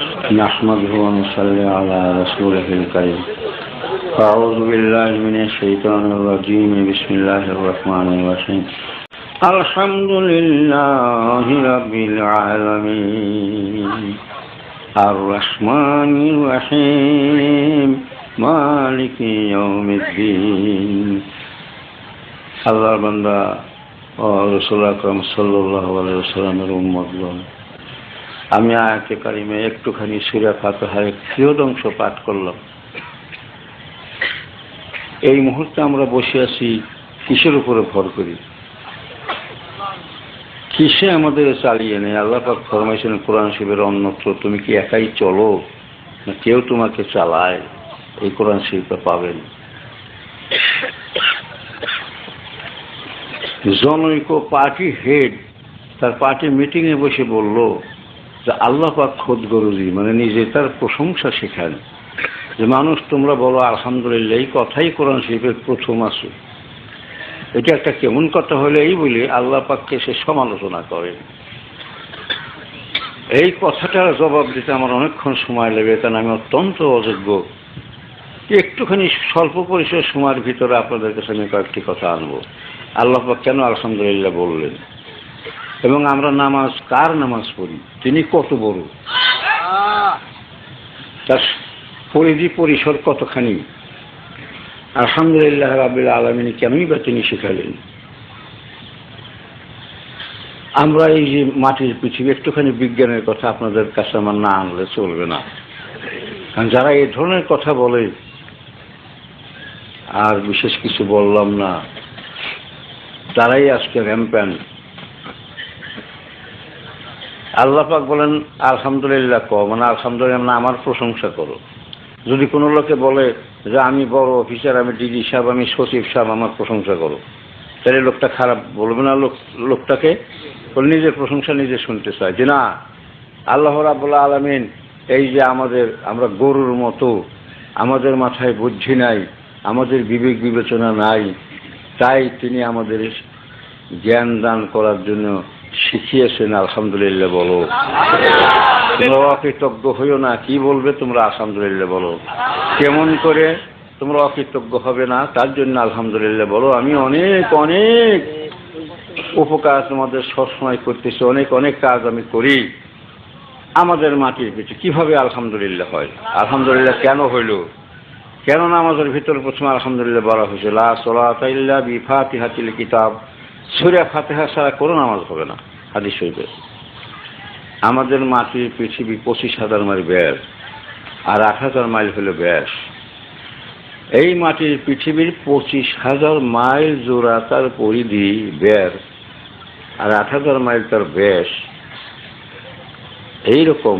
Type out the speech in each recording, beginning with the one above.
نحمده ونصلي على رسوله الكريم. أعوذ بالله من الشيطان الرجيم. بسم الله الرحمن الرحيم. الحمد لله رب العالمين الرحمن الرحيم مالك يوم الدين. আল্লাহর বান্দা ও রাসূল আকরাম সাল্লাল্লাহু আলাইহি ওয়াসাল্লামের উম্মতগণ, আমি আয়াতে কারিমে একটুখানি সূরা ফাতিহার কিয়দংশ পাঠ করলাম। এই মুহূর্তে আমরা বসে আছি কিসের উপরে ভর করি, কিসে আমাদের চালিয়ে নেই? আল্লাহ পাক ফরমাইছেন কোরআন শরীফের অন্যত্র, তুমি কি একাই চলো না কেউ তোমাকে চালায়? এই কোরআন শরীফে পাবেন। জনৈক পার্টি হেড তার পার্টি মিটিংয়ে বসে বলল যে আল্লাহ পাক খোদ গরুজি, মানে নিজে তার প্রশংসা শেখান যে মানুষ তোমরা বলো আলহামদুলিল্লাহ, এই কথাই কোরআন শরীফের প্রথম আছে। এটা একটা কেমন কথা হলে এই বলে আল্লাহ পাককে সে সমালোচনা করেন। এই কথাটার জবাব দিতে আমার অনেকক্ষণ সময় লেগে, কারণ আমি অত্যন্ত অযোগ্য। একটুখানি স্বল্প পরিসর সময়ের ভিতরে আপনাদের কাছে আমি কয়েকটি কথা আনবো। আল্লাহ পাক কেন আলহামদুলিল্লাহ বললেন, এবং আমরা নামাজ কার নামাজ পড়ি, তিনি কত বড়, তার পরিধি পরিসর কতখানি, আলহামদুলিল্লাহ রাব্বিল আলামিন কেনই বা তিনি শেখালেন। আমরা এই যে মাটির পৃথিবী, একটুখানি বিজ্ঞানের কথা আপনাদের কাছে আমার না আনলে চলবে না, কারণ যারা এই ধরনের কথা বলে, আর বিশেষ কিছু বললাম না, তারাই আজকে র্যাম্প্যান্ট। আল্লাহ পাক বলেন আলহামদুলিল্লাহ মানে আলহামদুলিল্লাহ না আমার প্রশংসা করো। যদি কোনো লোকে বলে যে আমি বড় অফিসার, আমি ডিজি সাহেব, আমি সচিব সাহেব, আমার প্রশংসা করো, তাহলে লোকটা খারাপ বলবে না? লোকটাকে নিজের প্রশংসা নিজে শুনতে চায় যে না, আল্লাহ রাব্বুল আলামিন এই যে আমরা গরুর মতো, আমাদের মাথায় বুদ্ধি নাই, আমাদের বিবেক বিবেচনা নাই, তাই তিনি আমাদের জ্ঞান দান করার জন্য শিখিয়েছেন। আলহামদুলিল্লাহ বলো। তোমরা অকৃতজ্ঞ হইও না। কি বলবে তোমরা? আলহামদুলিল্লাহ বলো। কেমন করে তোমরা অকৃতজ্ঞ হবে না তার জন্য আলহামদুলিল্লাহ বলো। আমি অনেক অনেক উপকার তোমাদের সবসময় করতেছি, অনেক অনেক কাজ আমি করি আমাদের মাটির পিঠে। কিভাবে আলহামদুলিল্লাহ হয়? আলহামদুলিল্লাহ কেন হইল? কেন নামাজের ভিতরে প্রথমে আলহামদুলিল্লাহ বলা হয়েছে? লা সালাতা ইল্লা বিফাতিহাতিল কিতাব, সূরা ফাতিহা ছাড়া কোনো নামাজ হবে না, হাদিস শরীফে। আমাদের মাটির পৃথিবী 25,000 মাইল ব্যাস, আর 8,000 মাইল হলো ব্যাস। এই মাটির পৃথিবীর 25,000 মাইল জোড়া তার পরিধি ব্যাস, আর 8,000 মাইল তার ব্যাস। এইরকম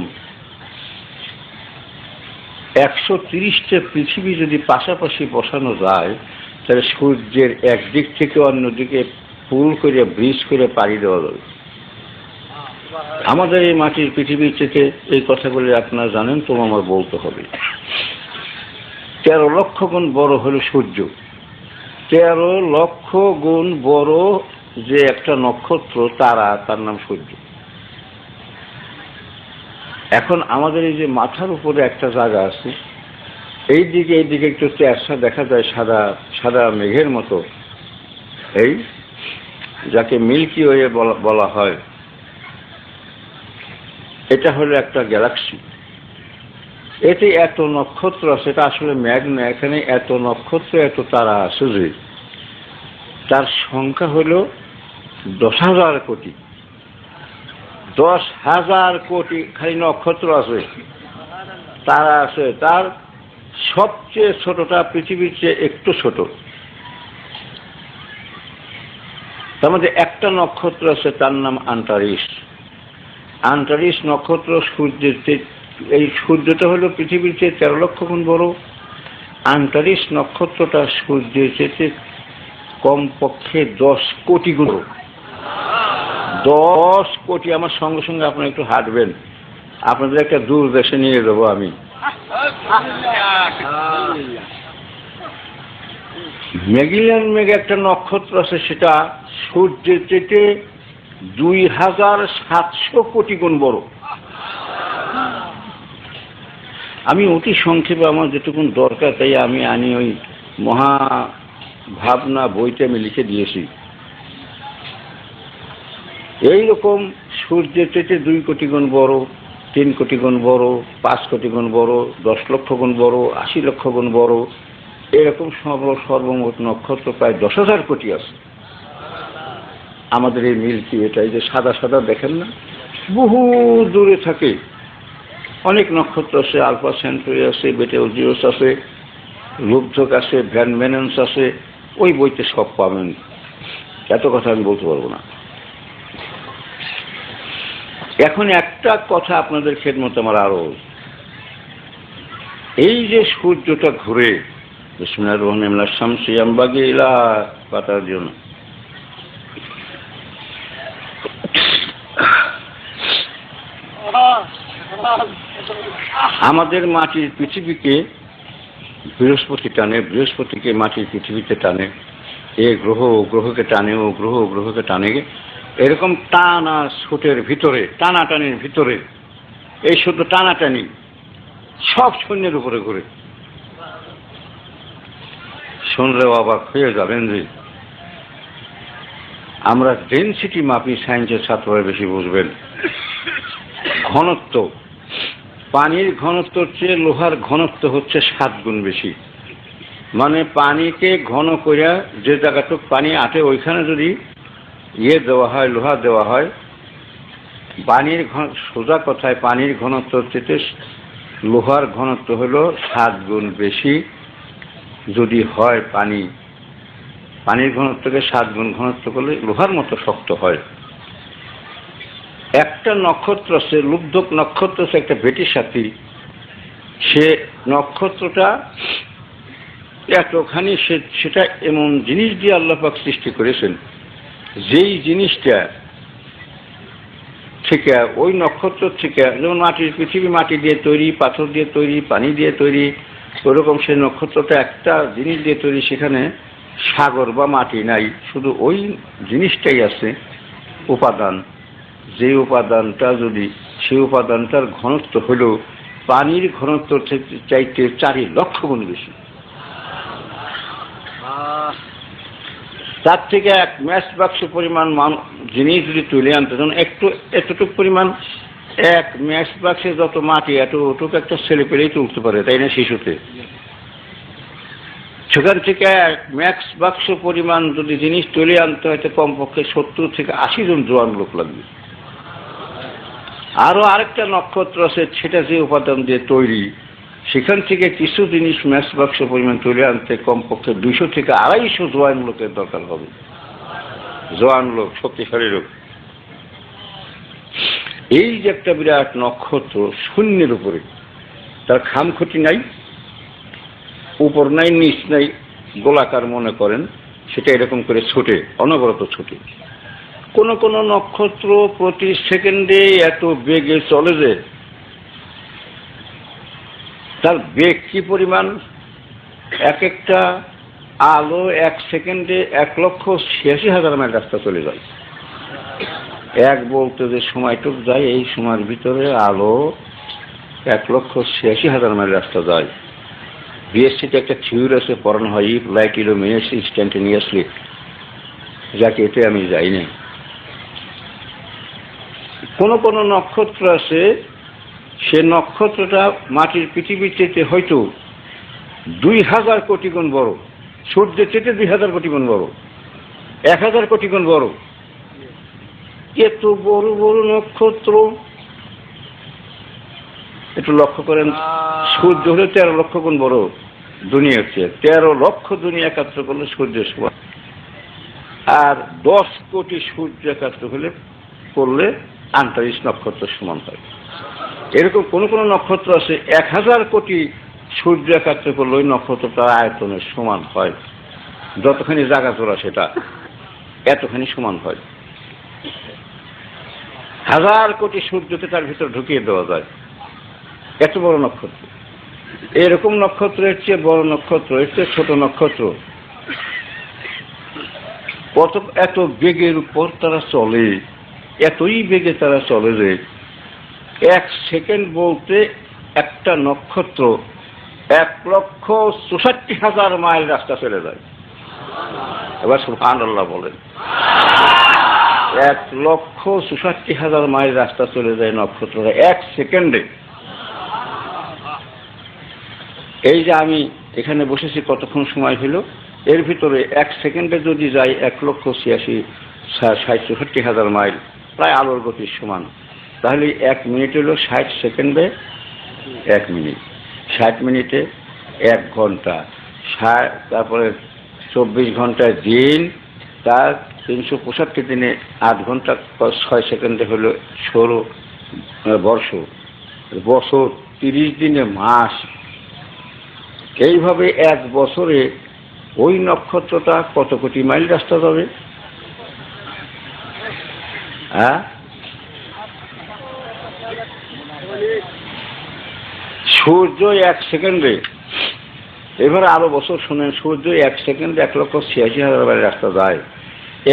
130টা পৃথিবী যদি পাশাপাশি বসানো যায়, তাহলে সূর্যের একদিক থেকে অন্যদিকে পুল করে ব্রিজ করে পাড়ি দেওয়া যাবে। আমাদের এই মাটির পৃথিবী থেকে এই কথাগুলি আপনারা জানেন, তো আমার বলতে হবে। 13 লক্ষ গুণ বড় হলো সূর্য। 13 লক্ষ গুণ বড় যে একটা নক্ষত্র, তারা, তার নাম সূর্য। এখন আমাদের এই যে মাথার উপরে একটা জায়গা আছে, এইদিকে একটু তেরসা দেখা যায়, সাদা সাদা মেঘের মতো, এই যাকে মিল্কি ওয়ে বলা হয়। এটা হলো একটা গ্যালাক্সি। এতে এত নক্ষত্র আছে, এটা আসলে মেঘ না, এখানে এত নক্ষত্র এত তারা আছে যে তার সংখ্যা হলো 10,000 কোটি। 10,000 কোটি খালি নক্ষত্র আছে, তারা আছে। তার সবচেয়ে ছোটটা পৃথিবীর চেয়ে একটু ছোট। তার মধ্যে একটা নক্ষত্র আছে, তার নাম আন্টারিস। আন্টারিস নক্ষত্র সূর্যের চেয়ে, এই সূর্যটা হলো পৃথিবীর চেয়ে 13 লক্ষ গুণ বড়। আন্টারিস নক্ষত্রটা সূর্যের চেয়ে কমপক্ষে 10 কোটি গুণ। 10 কোটি। আমার সঙ্গে সঙ্গে আপনারা একটু হাঁটবেন, আপনাদের একটা দূর দেশে নিয়ে দেবো আমি। মেগিলিয়ান মেঘ একটা নক্ষত্র আছে, সেটা সূর্যের চেয়ে 2700 কোটি গুণ বড়। আমি অতি সংক্ষেপে আমার যেটুকুন দরকার তাই আমি আনি ওই মহা ভাবনা বইতে আমি লিখে দিয়েছি। এইরকম সূর্যের চেয়ে 2 কোটি গুণ বড়, 3 কোটি গুণ বড়, 5 কোটি গুণ বড়, 10 লক্ষ গুণ বড়, 80 লক্ষ গুণ বড়, এরকম সর্বমোট নক্ষত্র প্রায় 10,000 কোটি আছে আমাদের এই মিল্কি ওয়ে। এই যে সাদা সাদা দেখেন না, বহু দূরে থাকে। অনেক নক্ষত্র আছে, আলফা সেন্টারি আছে, বেটেলজিউস আছে, লুব্ধক আছে, ভ্যান মেনেন্স আছে, ওই বইতে সব পাবেন। এত কথা আমি বলতে পারবো না। এখন একটা কথা আপনাদের খেদমত আমার আরো, এই যে সূর্যটা ঘুরে বিসমিল্লাহির রহমানির রহিম শামসি ইয়ামবাগি ইলা পাতার জন্য, আমাদের মাটির পৃথিবীকে বৃহস্পতি টানে, বৃহস্পতিকে মাটির পৃথিবীতে টানে, এ গ্রহ গ্রহকে টানে, ও গ্রহ গ্রহকে টানে। এরকম টানা ছুটের ভিতরে, টানাটানির ভিতরে, এই শুধু টানাটানি সব শূন্যের উপরে ঘুরে। শুনলেও অবাক হয়ে যাবেন যে আমরা ডেনসিটি মাপি, সায়েন্সের ছাত্ররা বেশি বুঝবেন। ঘনত্ব, পানির ঘনত্বর চেয়ে লোহার ঘনত্ব হচ্ছে 7 গুণ বেশি। মানে পানিকে ঘন করিয়া যে জায়গাটুক পানি আটে ওইখানে যদি দেওয়া হয়, লোহা দেওয়া হয়, পানির সোজা কথায় পানির ঘনত্ব চেয়ে লোহার ঘনত্ব হলো 7 গুণ বেশি। যদি হয় পানির ঘনত্বকে 7 গুণ ঘনত্ব করলে লোহার মতো শক্ত হয়। একটা নক্ষত্র আছে, লুব্ধক নক্ষত্র আছে, একটা বেটি সাথী। সে নক্ষত্রটা এতখানি, সেটা এমন জিনিস দিয়ে আল্লাহ পাক সৃষ্টি করেছেন, যেই জিনিসটা থেকে ওই নক্ষত্র থেকে, যেমন মাটির পৃথিবী মাটি দিয়ে তৈরি, পাথর দিয়ে তৈরি, পানি দিয়ে তৈরি, ওরকম সেই নক্ষত্রটা একটা জিনিস দিয়ে তৈরি। সেখানে সাগর বা মাটি নাই, শুধু ওই জিনিসটাই আছে উপাদান। যে উপাদানটা যদি, সেই উপাদানটার ঘনত্ব হল পানির ঘনত্ব চাইতে 4 লক্ষ গুণ বেশি। তার থেকে 1 ম্যাচ বাক্স পরিমাণ জিনিস যদি তুলে আনতে, যেমন এতটুক পরিমাণ 1 ম্যাচ বাক্সে যত মাটি, এতটুকু একটা ছেলে পেলেই তুলতে পারে, তাই না? শিশুতে সেখান থেকে 1 ম্যাক্স বাক্স পরিমাণ যদি জিনিস তুলে আনতে হয়, কমপক্ষে 70 থেকে 80 জন জোয়ান লোক লাগবে। আরো আরেকটা নক্ষত্র আছে, সেটা যে উপাদান দিয়ে তৈরি, সেখান থেকে কিছু জিনিস ম্যাচ বাক্স পরিমাণ তুলে আনতে কমপক্ষে 200 থেকে 250 জোয়ান লোকের দরকার হবে। জোয়ান লোক, শক্তিশালী লোক। এই যে একটা বিরাট নক্ষত্র শূন্যের উপরে, তার খামখুঁটি নাই, উপর নাই, নিচ নাই, গোলাকার মনে করেন, সেটা এরকম করে ছুটে, অনবরত ছুটে। কোন কোন নক্ষত্র প্রতি সেকেন্ডে এত বেগে চলে যে তার বেগ কি পরিমাণ, এক একটা আলো 1 সেকেন্ডে 1,86,000 মাইল রাস্তা চলে যায়। এক বলতে যে সময়টুক যায়, এই সময়ের ভিতরে আলো 1,86,000 মাইল রাস্তা যায়। বিএসসিতে একটা থিওরি আছে, পড়ানো হয়, ইফ লাইট ইলুমিনেটস ইনস্ট্যান্টেনিয়াসলি, যাকে এতে আমি যাই না। কোন কোন নক্ষত্র আছে, সে নক্ষত্রটা মাটির পৃথিবীর চেয়ে হয়তো 2000 কোটি গুণ বড়, সূর্যের চেয়ে 2000 কোটি গুণ বড়, 1000 কোটি গুণ বড়। এত বড় বড় নক্ষত্র, একটু লক্ষ্য করেন, সূর্য হলে 13 লক্ষ গুণ বড় দুনিয়া হচ্ছে, 13 লক্ষ দুনিয়া একাত্র করলে সূর্যের সমান। আর 10 কোটি সূর্য একাত্র করলে 38 নক্ষত্র সমান হয়। এরকম কোন কোন নক্ষত্র আছে 1000 কোটি সূর্য একাত্র করলে ওই নক্ষত্রটার আয়তনের সমান হয়। যতখানি জায়গা জোড়া সেটা এতখানি সমান হয়। 1000 কোটি সূর্যকে তার ভিতর ঢুকিয়ে দেওয়া যায়, এত বড় নক্ষত্র। এরকম নক্ষত্রের চেয়ে বড় নক্ষত্র, এর চেয়ে ছোট নক্ষত্র, এত বেগের উপর তারা চলে, এতই বেগে তারা চলে যে 1 সেকেন্ড বলতে একটা নক্ষত্র 1,64,000 মাইল রাস্তা চলে যায়। এবার সুবহানাল্লাহ বলেন। 1,64,000 মাইল রাস্তা চলে যায় নক্ষত্রটা 1 সেকেন্ডে। এই যে আমি এখানে বসেছি কতক্ষণ সময় হলো, এর ভিতরে 1 সেকেন্ডে যদি যাই 1,86,000 মাইল, প্রায় আলোর গতির সমান। তাহলে 1 মিনিট হলো 60 সেকেন্ডে 1 মিনিট, 60 মিনিটে 1 ঘন্টা, তারপরে 24 ঘন্টায় দিন, তার 365 দিনে 8 ঘন্টা 6 সেকেন্ডে হলো 16 বছর, 30 দিনে মাস। এইভাবে 1 বছরে ওই নক্ষত্রটা কত কোটি মাইল রাস্তা যাবে? হ্যাঁ, সূর্য 1 সেকেন্ডে, এবারে আরো বছর শুনেন, সূর্য 1 সেকেন্ডে 1,86,000 মাইল রাস্তা যায়।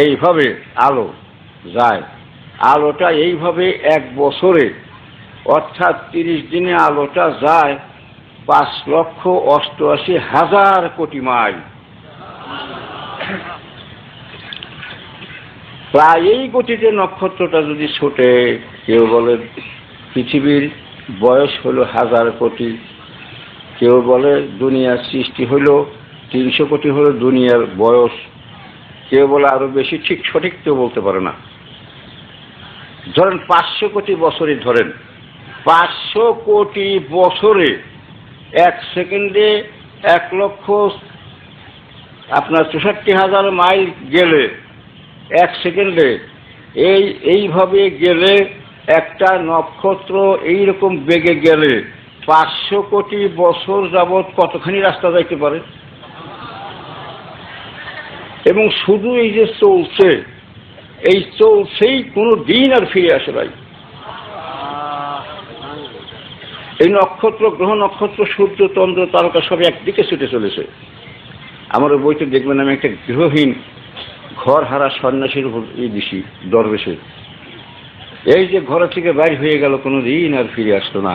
এইভাবে আলো যায়। আলোটা এইভাবে 1 বছরে, অর্থাৎ 30 দিনে আলোটা যায় 5,88,000 কোটি মাইল। প্রায় এই গতিতে নক্ষত্রটা যদি ছোটে, কেউ বলে পৃথিবীর বয়স হলো 1000 কোটি, কেউ বলে দুনিয়ার সৃষ্টি হলো 300 কোটি হলো দুনিয়ার বয়স, কেউ বলে আরো বেশি, ঠিক সঠিক কেউ বলতে পারে না। ধরেন 500 কোটি বছরই ধরেন, 500 কোটি বছরে 1 সেকেন্ডে 1,64,000 মাইল গেলে 1 সেকেন্ডে, এইভাবে গেলে একটা নক্ষত্র এইরকম বেগে গেলে 500 কোটি বছর যাবৎ কতখানি রাস্তা যাইতে পারে? এবং শুধু এই যে চলছে, এই চলছেই কোনো দিন আর ফিরে আসে নাই। এই নক্ষত্র, গ্রহ নক্ষত্র, সূর্য, চন্দ্র, তারকা সব একদিকে ছুটে চলেছে। আমার বইতে দেখবেন আমি একটা গৃহহীন ঘর হারা সন্ন্যাসীর উপর দিছি দরবেশের। এই যে ঘর থেকে বাইর হয়ে গেল, কোনো দিন আর ফিরে আসলো না।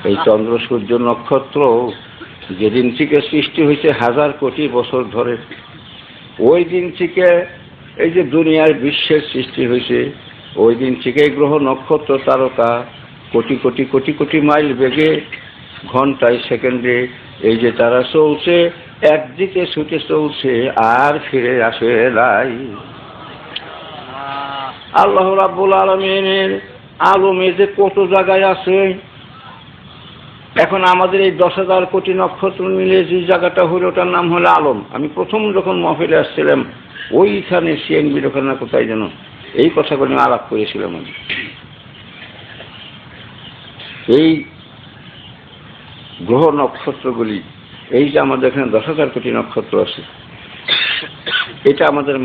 এই চন্দ্র, সূর্য, নক্ষত্র যেদিন থেকে সৃষ্টি হয়েছে 1000 কোটি বছর ধরে, ওই দিন থেকে এই যে দুনিয়ার বিশ্বের সৃষ্টি হয়েছে, ওই দিন থেকে গ্রহ নক্ষত্র তারকা কোটি কোটি কোটি কোটি মাইল বেগে ঘন্টায় সেকেন্ডে এই যে তারা চলছে, একদিকে ছুটে চলছে, আর ফিরে আসে নাই। আল্লাহ রাব্বুল আলামিনের আলমে যে কত জায়গায় আছে। এখন আমাদের এই 10,000 কোটি নক্ষত্র মিলে যে জায়গাটা হলো, ওটার নাম হলো আলম। আমি প্রথম যখন মহফিলে আসছিলাম, ওইখানে সিএনবির ওখানে কোথায় যেন এই কথাগুলো আলাপ করেছিলাম আমি। এই গ্রহ নক্ষত্রগুলি, এই যে আমাদের এখানে 10,000 কোটি নক্ষত্র আছে, এটা আমাদের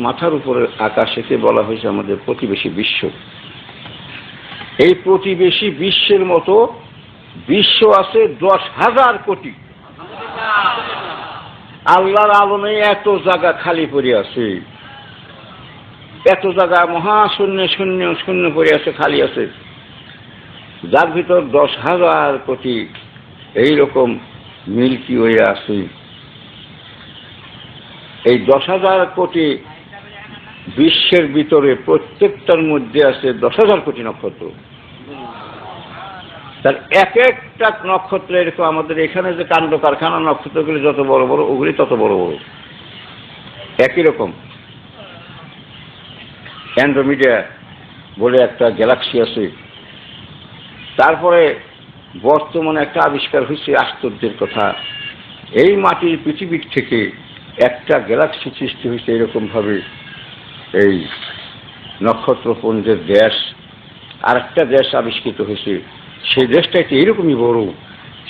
মাথার উপরে আকাশেতে বলা হয়েছে আমাদের প্রতিবেশী বিশ্ব। এই প্রতিবেশী বিশ্বের মতো বিশ্ব আছে 10,000 কোটি। আল্লাহর আলমে এত জায়গা খালি পড়ে আছে, এত জায়গা মহাশূন্য শূন্য শূন্য পড়ে আছে, খালি আছে, যার ভিতর 10,000 কোটি এইরকম মিল্কি ওয়ে আছে। এই 10,000 কোটি বিশ্বের ভিতরে প্রত্যেকটার মধ্যে আছে 10,000 কোটি নক্ষত্র। তার এক একটা নক্ষত্র এরকম, আমাদের এখানে যে কাণ্ড কারখানা নক্ষত্রগুলি যত বড় বড়, ওগুলি তত বড় বড়, একই রকম। অ্যান্ড্রোমিডা বলে একটা গ্যালাক্সি আছে। তারপরে বর্তমানে একটা আবিষ্কার হয়েছে, আশ্চর্যের কথা, এই মাটির পৃথিবীর থেকে একটা গ্যালাক্সি সৃষ্টি হয়েছে এরকম ভাবে। এই নক্ষত্রপুঞ্জের দেশ, আর একটা দেশ আবিষ্কৃত হয়েছে, সেই দেশটা একটু এরকমই বড়।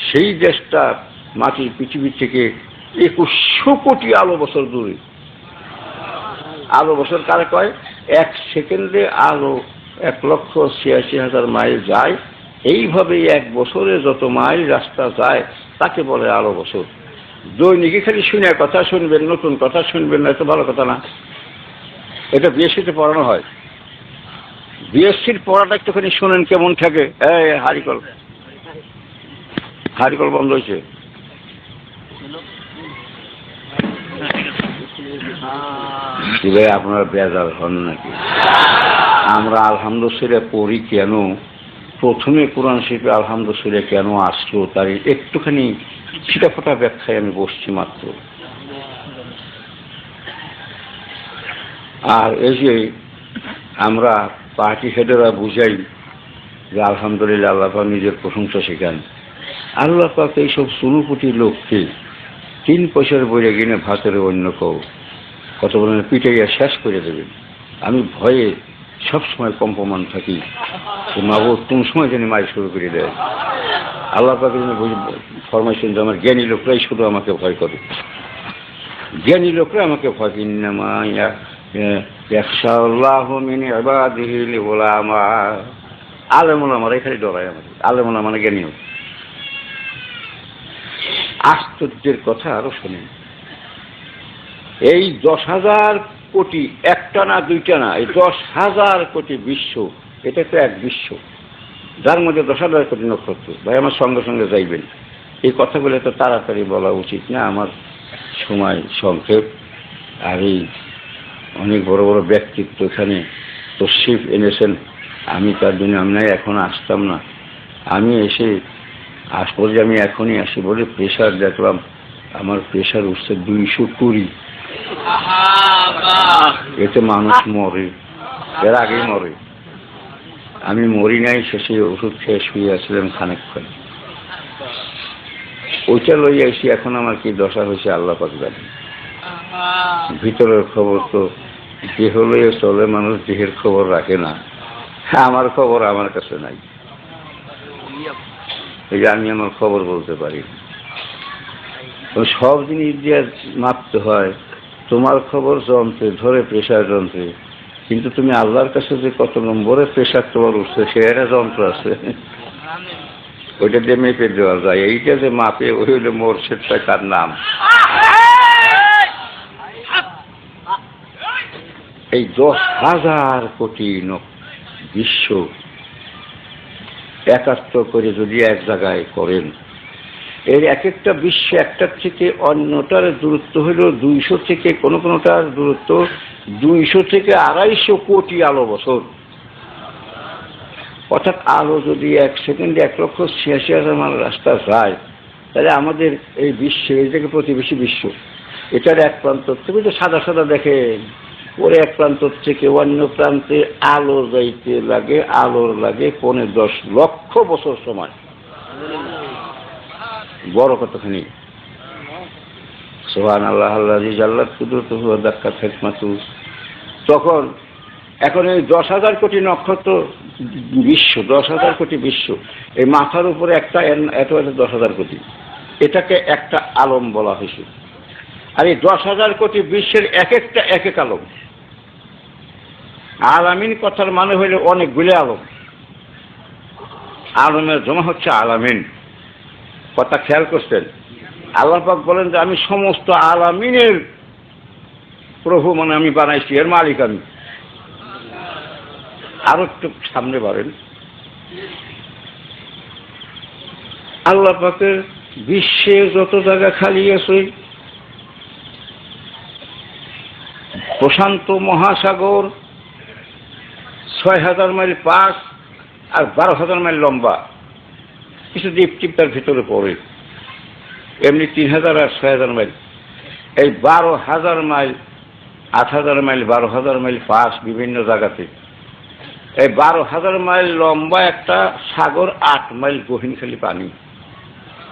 সেই দেশটা মাটির পৃথিবীর থেকে 2100 কোটি আলো বছর দূরে। আলো বছর কারে কয়? 1 সেকেন্ডে আলো 1,86,000 মাইল যায়। এইভাবে 1 বছরে যত মাইল রাস্তা যায় তাকে বলে আলো বছর। দৈনিকে খালি শুনে কথা শুনবেন, নতুন কথা শুনবেন না, এত ভালো কথা না। এটা বিএসসিতে পড়ানো হয়। বিএসসির পড়াটা একটুখানি শোনেন কেমন থাকে। হারিকল হারিকল বন্ধ হয়েছে। আপনারা বেজার হন নাকি? আমরা আলহামদুলিল্লাহ পড়ি কেন, প্রথমে কোরআন শরীফে আলহামদুলিল্লাহ কেন আসলো তার একটুখানি ছিটাফোটা ব্যাখ্যায় আমি বসছি মাত্র। আর এই যে আমরা পার্টি হেডেরা বুঝাই যে আলহামদুলিল্লাহ আল্লাহ পাক নিজের প্রশংসা শেখান। আল্লাহ পাক এইসব 16 কোটি লোককে 3 পয়সার বইয়ে কিনে ভাতের অন্য কেউ কত বলেন পিটাইয়া শেষ করে দেবেন। আমি ভয়ে সবসময় কম্পমান থাকি, মাবুদ কোন সময় জানি মাই শুরু করে দেয়। আল্লাহ পাক ফরমাইছেন যে আমার জ্ঞানী লোকরাই শুধু আমাকে ভয় করে, জ্ঞানী লোকরা আমাকে ভয় করে। আলেমুল আমার এখানে ডরায় আমাদের, আলেমুল মানে জ্ঞানী। আশ্চর্যের কথা আরো শোনেন, এই 10,000 কোটি, একটা না দুইটা না, এই 10,000 কোটি বিশ্ব, এটা তো এক বিশ্ব যার মধ্যে 10,000 কোটি নক্ষত্র। ভাই আমার সঙ্গে সঙ্গে যাইবেন, এই কথাগুলো তো তাড়াতাড়ি বলা উচিত না, আমার সময় সংক্ষেপ। আর এই অনেক বড় বড় ব্যক্তিত্ব এখানে তশরিফ এনেছেন, আমি তার জন্য আমি এখন আসতাম না। আমি এসে আসবো যে আমি এখনই আসি বলে প্রেশার দেখলাম, আমার প্রেশার উঠছে 220। এতে মানুষ মরে, এর আগেই মরে। আমি মরি নাই, শেষে ওষুধ খেয়ে শুয়ে আসছিলাম খানিকক্ষণ, ওইটা লইয়া এসি। এখন আমার কি দশা হয়েছে আল্লাহ পাক জানে। ভিতরের খবর তো দেহ লইয়া চলে, মানুষ দেহের খবর রাখে না। আমার খবর আমার কাছে নাই, এই যে আমি আমার খবর বলতে পারি। সব জিনিস দিয়ে মাপতে হয়। তোমার খবর যন্ত্রে ধরে, প্রেশার যন্ত্রে, কিন্তু তুমি আল্লাহর কাছে যে কত নম্বরে প্রেশার তোমার উঠছে সে একটা যন্ত্র আছে, ওইটা দিয়ে মেপে দেওয়া যায়। এইটা যে মাপে ওই হইলে মোরশেদ তার নাম। এই 10,000 কোটি বিশ্ব একাত্ম করে যদি এক জায়গায় করেন, এর এক একটা বিশ্ব একটার থেকে অন্যটার দূরত্ব হইল 200 থেকে, কোনো কোনোটার দূরত্ব 200 থেকে 250 কোটি আলো বছর। অর্থাৎ আলো যদি 1 সেকেন্ডে 1,86,000 মাইল রাস্তা যায়, তাহলে আমাদের এই বিশ্বে, এই থেকে প্রতিবেশী বিশ্ব, এটার এক প্রান্ত থেকে যে সাদা সাদা দেখেন, ওর এক প্রান্ত থেকে অন্য প্রান্তে আলো যাইতে লাগে, আলোর লাগে 10 লক্ষ বছর সময়। বড় কতখানি! সুবহানাল্লাহ আল্লাযী জাল্লাত কুদরতুহু ওয়া দাক্কাত হিকমাতু। তখন এখন এই 10,000 কোটি নক্ষত্র বিশ্ব, 10,000 কোটি বিশ্ব, এই মাথার উপরে একটা, এত 10,000 কোটি, এটাকে একটা আলম বলা হয়েছে। আর এই 10,000 কোটি বিশ্বের এক একটা এক এক আলম। আলামিন কথার মানে হইল অনেকগুলো আলম, আলমের জমা হচ্ছে আলামিন। কথা খেয়াল করছেন? আল্লাহ পাক বলেন যে আমি সমস্ত আলামিনের প্রভু, মানে আমি বানাইছি, এর মালিক আমি। আরো একটু সামনে বাড়েন, আল্লাহ পাকের বিশ্বে যত জায়গা খালি আছে, প্রশান্ত মহাসাগর 6,000 মাইল পাশ আর 12,000 মাইল লম্বা, কিছু দ্বীপ টিপ তার ভিতরে পড়ে, এমনি 3,000 আর 6,000 মাইল। এই 12,000 মাইল, 8,000 মাইল, 12,000 মাইল পাশ বিভিন্ন জায়গাতে। এই 12,000 মাইল লম্বা একটা সাগর, 8 মাইল গহীন খালি পানি,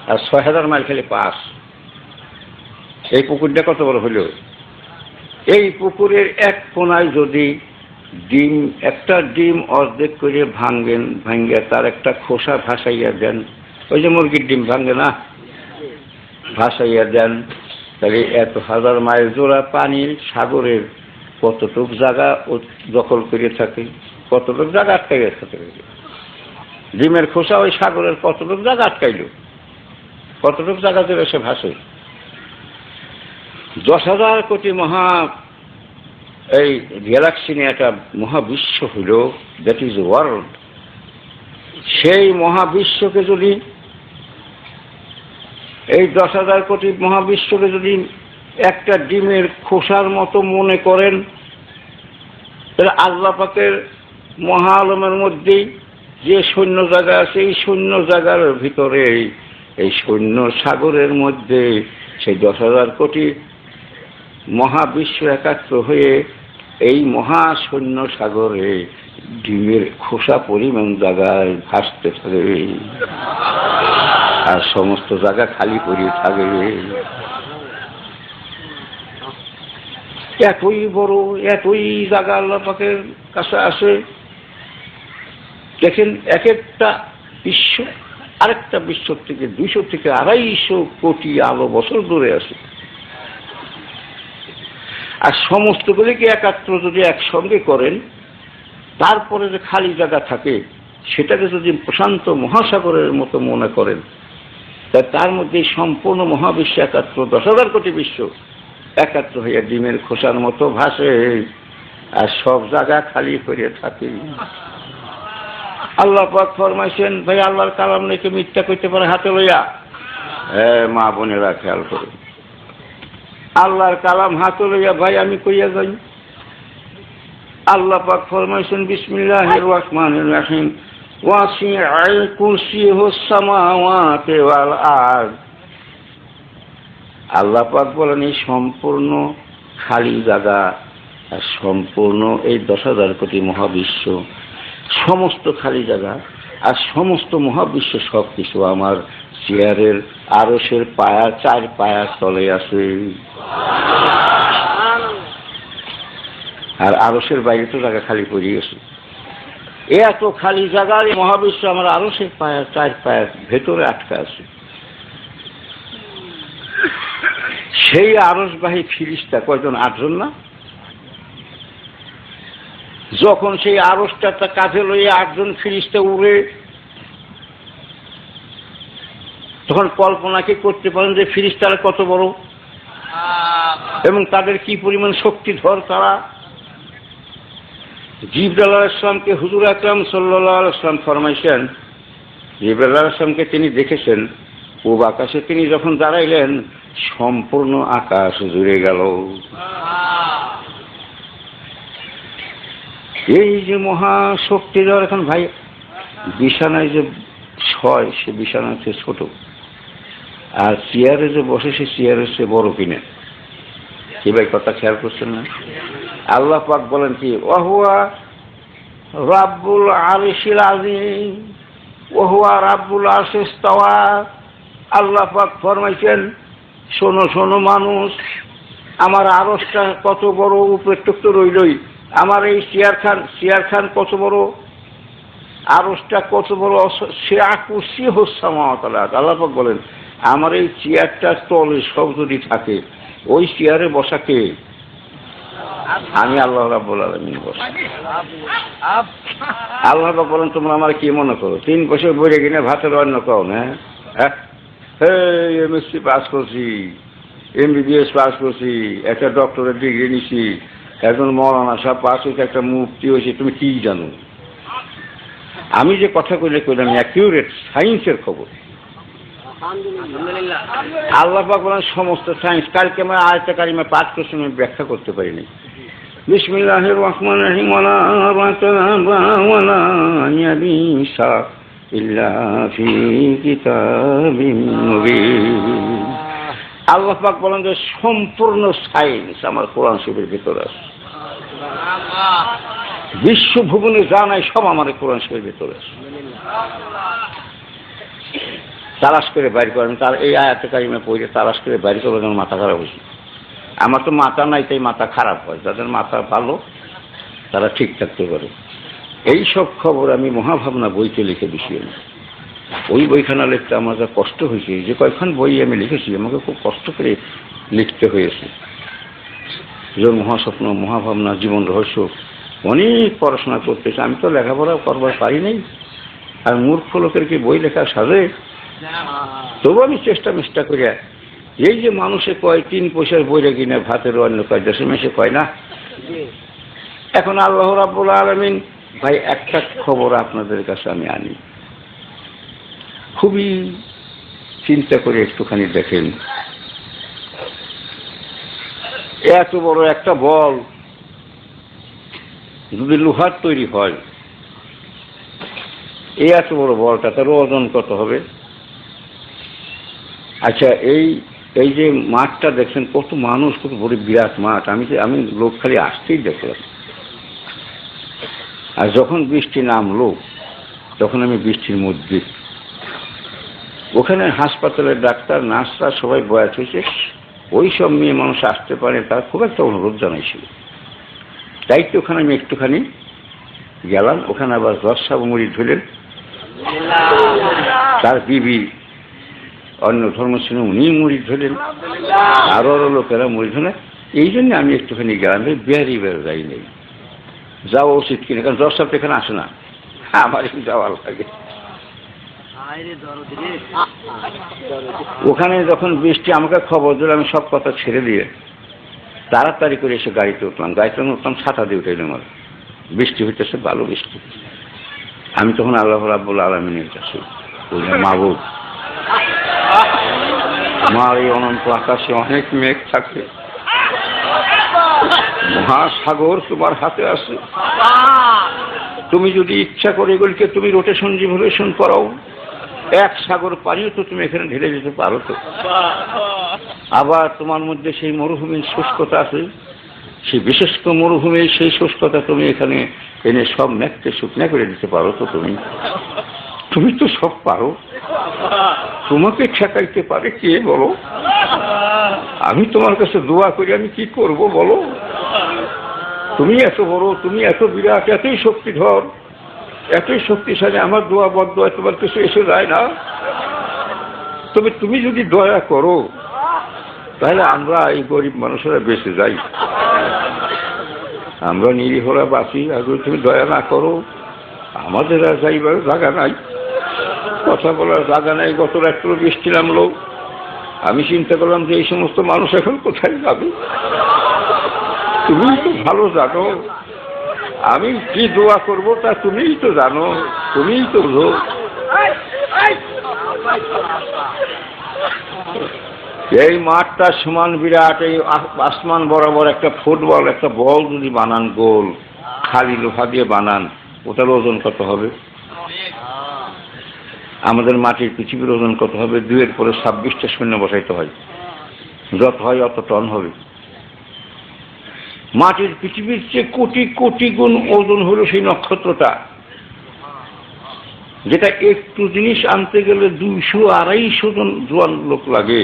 আর 6,000 মাইল খালি পাশ। এই পুকুরটা কত বড় হইল? এই পুকুরের এক কোনায় যদি ডিম, একটা ডিম অর্ধেক করে ভাঙ্গেন, ভাঙ্গে তার একটা খোসা ভাসাইয়া দেন, ওই যে মুরগির ডিম ভাঙ্গে না, ভাসাইয়া দেন, তাহলে 1,000 মাইল জোড়া পানির সাগরের কতটুক জায়গা দখল করে থাকে, কতটুক জায়গা আটকাই থাকে। ডিমের খোসা ওই সাগরের কতটুক জায়গা আটকাইল, কতটুক জায়গা জুড়ে সে ভাসে। 10,000 কোটি এই গ্যালাক্সি নিয়ে একটা মহাবিশ্ব হইল, দ্যাট ইজ ওয়ার্ল্ড। সেই মহাবিশ্বকে যদি এই 10,000 কোটি মহাবিশ্বকে যদি একটা ডিমের খোসার মতো মনে করেন, তাহলে আল্লাহ পাকের মহা আলমের মধ্যেই যে শূন্য জায়গা আছে, এই শূন্য জায়গার ভিতরে এই শূন্য সাগরের মধ্যে সেই 10,000 কোটি মহাবিশ্ব একাত্র হয়ে এই মহাশূন্য সাগরে ডিমের খোসা পরিমাণ জায়গায় ভাসতে থাকবে, আর সমস্ত জায়গা খালি পড়ে থাকবে। এতই বড়, এতই জায়গা আল্লাহ পাকের কাছে আসে। দেখেন, এক একটা বিশ্ব আরেকটা বিশ্ব থেকে 200 থেকে 250 কোটি আলো বছর দূরে আছে। আর সমস্তগুলিকে একাত্র যদি একসঙ্গে করেন, তারপরে যে খালি জায়গা থাকে সেটাকে যদি প্রশান্ত মহাসাগরের মতো মনে করেন, তার মধ্যে সম্পূর্ণ মহাবিশ্ব একাত্র, 10,000 কোটি বিশ্ব একাত্র হইয়া ডিমের খোসার মতো ভাসে, আর সব জায়গা খালি করে থাকে। আল্লাহ পাক ফরমাইছেন, ভাই আল্লাহর কালাম নাকি মিথ্যা করতে পারে হাতে লইয়া? মা বোনেরা খেয়াল করে, আল্লাহর কালাম হাতে লইয়া ভাই আমি কইয়া যাই। আল্লাহ পাক ফরমাইছেন, বিসমিল্লাহির রহমানির রহিম, ওয়াসিআল কুরসিয়ুস সামাওয়াতি ওয়াল আরদ। আল্লাহ পাক বলেন, এই সম্পূর্ণ খালি জায়গা আর সম্পূর্ণ এই 10,000 কোটি মহাবিশ্ব, সমস্ত খালি জায়গা আর সমস্ত মহাবিশ্ব সবকিছু আমার চেয়ারের আরশের পায়া 4 পায়া তলে আছে। আর আরশের বাইরে তো জায়গা খালি পড়ে গেছে। এত খালি জায়গার মহাবিশ্ব আমার আরশের পায়া 4 পায়ার ভেতরে আটকা আছে। সেই আরশবাহী ফিরিস্তা কয়জন? 8 জন না? যখন সেই আরশটা কাঁধে লইয়া 8 জন ফিরিস্তা উড়ে, তখন কল্পনা কি করতে পারেন যে ফিরিস্তারা কত বড় এবং তাদের কি পরিমাণ শক্তিধর তারা? জিবরাইল আলাইহিস সালামকে হুজুর আকরাম সাল্লাল্লাহু আলাইহি ওয়াসাল্লাম ফরমাইছেন, জিবরাইল আলাইহিস সালামকে তিনি দেখেছেন, পূব আকাশে তিনি যখন দাঁড়াইলেন সম্পূর্ণ আকাশ জুড়ে গেল। এই যে মহাশক্তিধর, এখন ভাই বিছানায় যে শয় সে বিছানা হচ্ছে ছোট, আর চেয়ারে যে বসে সে চেয়ারের সে বড় কিনে। কি ভাই কথা খেয়াল করছেন না? আল্লাহ পাক বলেন কি, ওয়াহুয়া রাব্বুল আরশিল আযীম ওয়াহুয়া রাব্বুল আরশিস ইসতাওয়া। আল্লাহ পাক ফরমাইছেন, শোনো শোনো মানুষ, আমার আরশটা কত বড় উপেক্ষিত তো রইলই, আমার এই চেয়ার খান কত বড়, আরশটা কত বড়, সিআ কুরসিয়ুস সামাওয়াতি ওয়াল আরদ। আল্লাহ পাক বলেন, আমার এই চেয়ারটার তলে সব যদি থাকে, ওই চেয়ারে বসাকে আমি আল্লাহ রাব্বুল আলামিন বসা। আল্লাহ পাক বলেন, তোমরা আমার কি মনে করো 3 বছর বইরে কিনে ভাতের অন্য কাও না? হ্যাঁ, এমএসসি পাস করছি, এমবিবিএস পাস করছি, একটা ডক্টরেট ডিগ্রি নিছি, একজন মৌলানা সাহেব পাস হয়েছে, একটা মুফতি হয়েছে, তুমি কি জানো? আমি যে কথা কইলাম অ্যাকিউরেট সায়েন্সের খবর। আল্লাহ পাক বলেন সমস্ত সায়েন্স। কালকে আমার আয়াতে কারিমা পাঠ করছি, আমি ব্যাখ্যা করতে পারিনি। বিসমিল্লাহির রহমানির রহিম, ওয়ালা রাতাবা ওয়ালা ইয়াবিসা ইল্লা ফি কিতাবিম মুবিন। আল্লাহ পাক বলেন যে সম্পূর্ণ সায়েন্স আমার কোরআন শরীফের ভিতরে আছে। বিশ্ব ভুবনে যা নাই সব আমার কোরআন শরীফের ভিতরে আছে। তালাশ করে বাইর করেন, তার এই আয়াতে কারিমা পড়ে তালাশ করে বাইর করে আমার মাথা খারাপ হয়েছে। আমার তো মাথা নাই, তাই মাথা খারাপ হয়। যাদের মাথা ভালো তারা ঠিক থাকতে পারে। এই সব খবর আমি মহাভাবনা বইতে লিখে দিছি। ওই বইখানা লিখতে আমার যা কষ্ট হয়েছে, যে কয়েকখান বই আমি লিখেছি আমাকে খুব কষ্ট করে লিখতে হয়েছে। যেমন মহাস্বপ্ন, মহাভাবনা, জীবন রহস্য, অনেক পড়াশোনা করতেছে। আমি তো লেখাপড়া করবার পারি নাই, আর মূর্খ লোকের কি বই লেখা সাজে? তবু আমি চেষ্টা করিয়া, এই যে মানুষে কয় 3 পয়সার বইরে কিনে ভাতের অন্য কয় দেশে মেশে কয় না। এখন আল্লাহ রাব্বুল আলামিন, ভাই একটা খবর আপনাদের কাছে আমি আনি, খুবই চিন্তা করে একটুখানি দেখেন, এত বড় একটা বল যদি লোহার তৈরি হয়, এই এত বড় বলটা তার ওজন কত হবে? আচ্ছা, এই যে মাঠটা দেখছেন, কত মানুষ, কত বড় বিরাট মাঠ। আমি লোক খালি আসতেই দেখলাম। আর যখন বৃষ্টি নামলো, তখন আমি বৃষ্টির মধ্যে, ওখানে হাসপাতালের ডাক্তার নার্সরা সবাই বয়াত হয়েছে, ওই সব মেয়ে মানুষ আসতে পারে, তার খুব একটা অনুরোধ জানাইছিল। তাই তো ওখানে আমি একটুখানি গেলাম। ওখানে আবার দর্শক মুড়ি ধরলেন, তার বিবি অন্য ধর্ম ছিল, উনি মুড়ি ধরলেন, আরো লোকেরা মুড়ি ধরলেন। এই জন্য আমি একটুখানি গেলাম, বেয়ারি বের যাই নেই, যাওয়া উচিত কিনা, কারণ দর্শক এখানে আসে না, আমার যাওয়ার লাগে। ওখানে যখন বৃষ্টি আমাকে খবর দিল, আমি সব কথা ছেড়ে দিয়ে তাড়াতাড়ি করে এসে গাড়িতে উঠলাম। গাড়িতে উঠলাম, ছাতা দিয়ে উঠে আমার, বৃষ্টি হইতেছে, ভালো বৃষ্টি। আমি তখন আল্লাহ রাব্বুল আলামিনের কাছে, মাবুদ, আমার এই অনন্ত আকাশে অনেক মেঘ থাকে, মহাসাগর তোমার হাতে আছে, তুমি যদি ইচ্ছা করে এগুলিকে তুমি রোটেশন রিভলিউশন করাও, এক সাগর পানিও তো তুমি এখানে ঢেলে দিতে পারো তো। আবার তোমার মধ্যে সেই মরুভূমির শুষ্কতা আছে, সেই বিশেষ মরুভূমির সেই শুষ্কতা তুমি এখানে এনে সব মেঘকে শুকনা করে দিতে পারো তো। তুমি তো সব পারো, তোমাকে ঠেকাইতে পারে কে বলো? আমি তোমার কাছে দোয়া করি, আমি কি করব বলো? তুমি এত বড়, তুমি এত বিরাট, এতই শক্তিধর, এতই শক্তিশালী, আমার দোয়া বদ্ধ তোমার কিছু এসে যায় না। তবে তুমি যদি দয়া করো, তাহলে আমরা এই গরিব মানুষেরা বেঁচে যাই, আমরা নিরীহরা বাঁচি। আর যদি তুমি দয়া না করো, আমাদের আর যাইবার জায়গা নাই, কথা বলার জায়গা নাই। গত রাত্রে বৃষ্টি নামলো, আমি চিন্তা করলাম যে এই সমস্ত মানুষ এখন কোথায় যাবে? তুমি তো ভালো জানো আমি কি দোয়া করব, তা তুমিই তো জানো, তুমিই তো বুঝো। এই মাঠটা সমান বিরাট, এই আসমান বরাবর একটা ফুটবল, একটা বল যদি বানান গোল, খালি লোহা দিয়ে বানান, ওটার ওজন কত হবে? আমাদের মাটির পৃথিবীর ওজন কত হবে? 2-এর পরে 26টা শূন্য বসাইতে হয়, যত হয় অত টন হবে। মাটির পৃথিবীর চেয়ে কোটি কোটি গুণ ওজন হলো সেই নক্ষত্রটা, যেটা একটু জিনিস আনতে গেলে 200-250 জন জোয়ান লোক লাগে।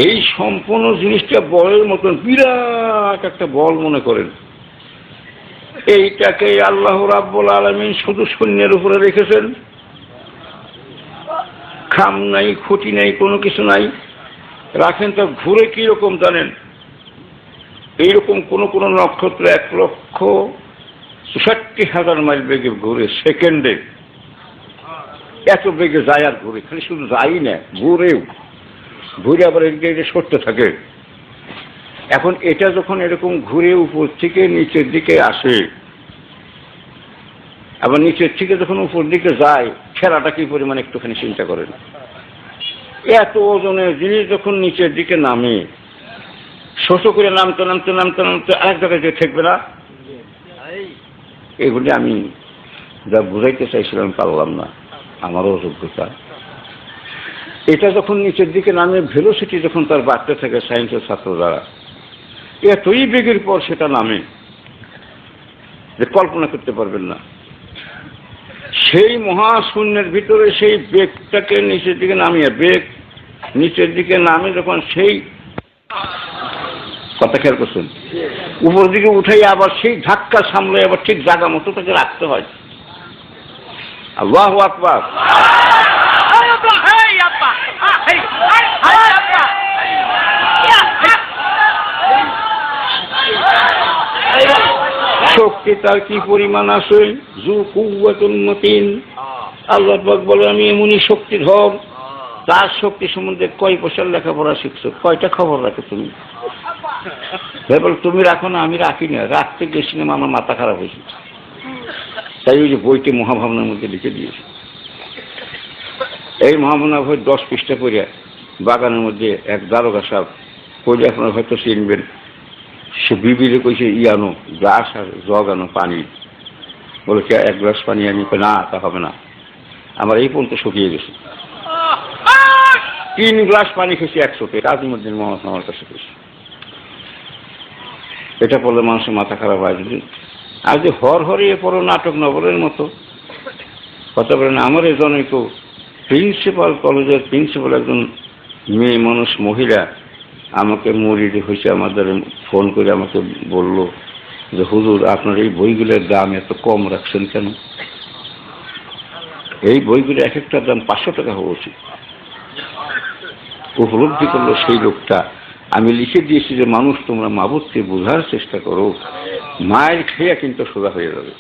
এই সম্পূর্ণ জিনিসটা বলের মতন বিরাট একটা বল মনে করেন। এইটাকে আল্লাহ রাব্বুল আলামিন শুধু শূন্যের উপরে রেখেছেন, খাম নাই, খুঁটি নাই, কোনো কিছু নাই। রাখেন তা ঘুরে কি রকম জানেন? এইরকম কোন কোন নক্ষত্র 1,64,000 মাইল বেগে ঘুরে সেকেন্ডে, এত বেগে যায় আর ঘুরে। খালি শুধু যাই না, ঘুরেও, ঘুরে আবার এদিকে সরতে থাকে। এখন এটা যখন এরকম ঘুরে উপর থেকে নিচের দিকে আসে, আবার নিচের থেকে যখন উপর দিকে যায়, খেলাটা কি পরিমাণ একটুখানি চিন্তা করেন। এত ওজনের জিনিস যখন নিচের দিকে নামে, শোষ করে নামতে নামতে নামতে নামতে আরেক জায়গায় যে ঠেকবে না, এগুলি আমি যা বুঝাইতে চাইছিলাম পারলাম না, আমারও অযোগ্যতা। এটা যখন নিচের দিকে নামে, ভেলোসিটি যখন তার বাড়তে থাকে সায়েন্সের ছাত্র দ্বারা, এতই বেগের পর সেটা নামে যে কল্পনা করতে পারবেন না। সেই মহাশূন্যের ভিতরে সেই বেগটাকে নিচের দিকে নামিয়ে, বেগ নিচের দিকে নামে যখন, সেই কথা খেয়াল করছেন, উপর দিকে উঠাই আবার সেই ধাক্কা সামলে আবার ঠিক জায়গা মতো তাকে রাখতে হয়। আল্লাহু আকবার। শক্তি তার কি পরিমাণ আছে, যু কুওয়াতুন মতিন। আল্লাহ পাক বলে আমি এমনই শক্তিধর। তার শক্তি সম্বন্ধে কয় বছর লেখাপড়া শিখছো, কয়টা খবর রাখো তুমি? বল তুমি রাখো না, আমি রাখি না, রাখতে গেছিলাম, আমার মাথা খারাপ হয়েছে। তাই ওই যে বইতে মহাভাবনার মধ্যে লিখে দিয়েছে। এই মহামনা ভয় 10 পৃষ্ঠা পড়িয়া বাগানের মধ্যে এক দারোগা সাহেব পড়ে, আপনারা হয়তো চিনবেন, সে বিবিরে কইছে আনো গ্লাস আর জগ আনো পানি। বলে কে 1 গ্লাস পানি আনি? না, তা হবে না, আমার এই পর্যন্ত শুকিয়ে গেছে। 3 গ্লাস পানি খেয়েছি 100-তে। কাজীমুদ্দিন মোহাম্মদ আমার কাছে পেয়েছি। এটা বললে মানুষের মাথা খারাপ হয়। যদি আর যে হরিয়ে পড়ো নাটক নগরের মতো কথা বলেন। আমার এই জনৈক প্রিন্সিপাল, কলেজের প্রিন্সিপাল একজন মেয়ে মানুষ, মহিলা, আমাকে মুরিদ হয়েছে, আমাদের ফোন করে আমাকে বলল যে হুজুর আপনার এই বইগুলোর দাম এত কম রাখছেন কেন? এই বইগুলো এক একটার দাম 500 টাকা হওয়া উচিত। উপলব্ধি করলো সেই লোকটা। আমি লিখে দিয়েছি যে মানুষ তোমরা মাবুদকে বোঝার চেষ্টা করো, মায়ের খেয়ে কিন্তু সোজা হয়ে যাবে।